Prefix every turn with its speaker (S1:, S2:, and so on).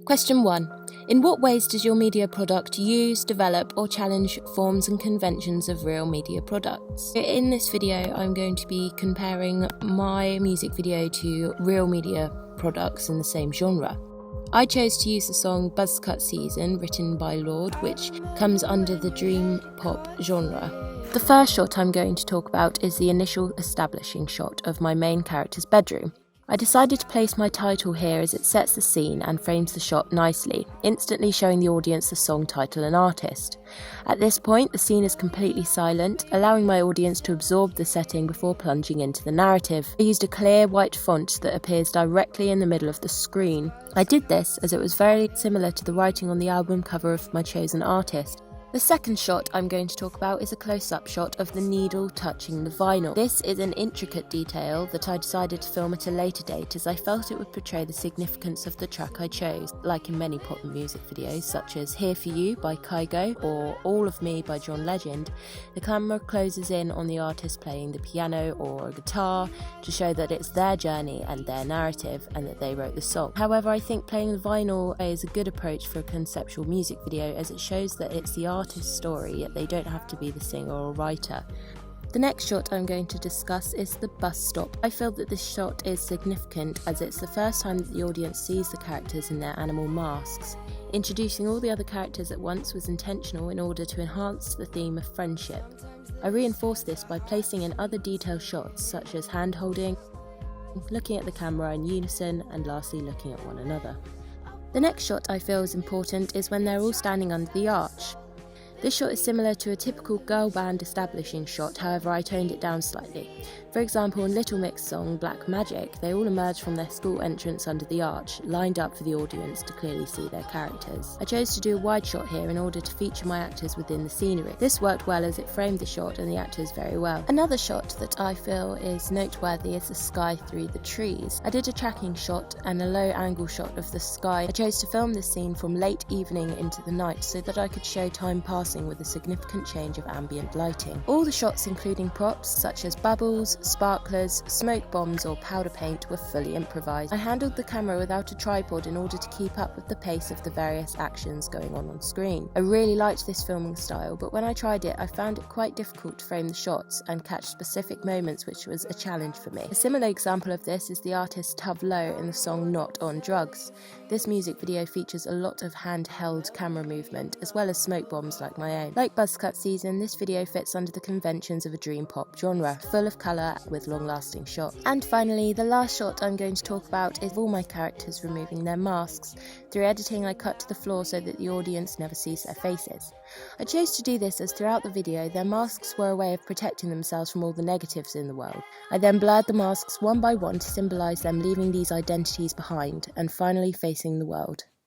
S1: Question 1. In what ways does your media product use, develop, or challenge forms and conventions of real media products? In this video, I'm going to be comparing my music video to real media products in the same genre. I chose to use the song Buzzcut Season, written by Lorde, which comes under the dream pop genre. The first shot I'm going to talk about is the initial establishing shot of my main character's bedroom. I decided to place my title here as it sets the scene and frames the shot nicely, instantly showing the audience the song title and artist. At this point, the scene is completely silent, allowing my audience to absorb the setting before plunging into the narrative. I used a clear white font that appears directly in the middle of the screen. I did this as it was very similar to the writing on the album cover of my chosen artist. The second shot I'm going to talk about is a close-up shot of the needle touching the vinyl. This is an intricate detail that I decided to film at a later date as I felt it would portray the significance of the track I chose. Like in many pop music videos such as Here For You by Kygo or All of Me by John Legend, the camera closes in on the artist playing the piano or a guitar to show that it's their journey and their narrative and that they wrote the song. However, I think playing the vinyl is a good approach for a conceptual music video as it shows that it's the artist's story, yet they don't have to be the singer or writer. The next shot I'm going to discuss is the bus stop. I feel that this shot is significant as it's the first time that the audience sees the characters in their animal masks. Introducing all the other characters at once was intentional in order to enhance the theme of friendship. I reinforced this by placing in other detailed shots such as hand holding, looking at the camera in unison, and lastly looking at one another. The next shot I feel is important is when they're all standing under the arch. This shot is similar to a typical girl band establishing shot, however I toned it down slightly. For example, in Little Mix's song Black Magic, they all emerge from their school entrance under the arch, lined up for the audience to clearly see their characters. I chose to do a wide shot here in order to feature my actors within the scenery. This worked well as it framed the shot and the actors very well. Another shot that I feel is noteworthy is the sky through the trees. I did a tracking shot and a low angle shot of the sky. I chose to film this scene from late evening into the night so that I could show time passing with a significant change of ambient lighting. All the shots, including props such as bubbles, sparklers, smoke bombs or powder paint, were fully improvised. I handled the camera without a tripod in order to keep up with the pace of the various actions going on screen. I really liked this filming style, but when I tried it I found it quite difficult to frame the shots and catch specific moments, which was a challenge for me. A similar example of this is the artist Tove Lo in the song Not On Drugs. This music video features a lot of handheld camera movement as well as smoke bombs like my own. Like Buzzcut Season, this video fits under the conventions of a dream pop genre, full of colour with long-lasting shots. And finally, the last shot I'm going to talk about is all my characters removing their masks. Through editing, I cut to the floor so that the audience never sees their faces. I chose to do this as throughout the video, their masks were a way of protecting themselves from all the negatives in the world. I then blurred the masks one by one to symbolise them leaving these identities behind and finally facing the world.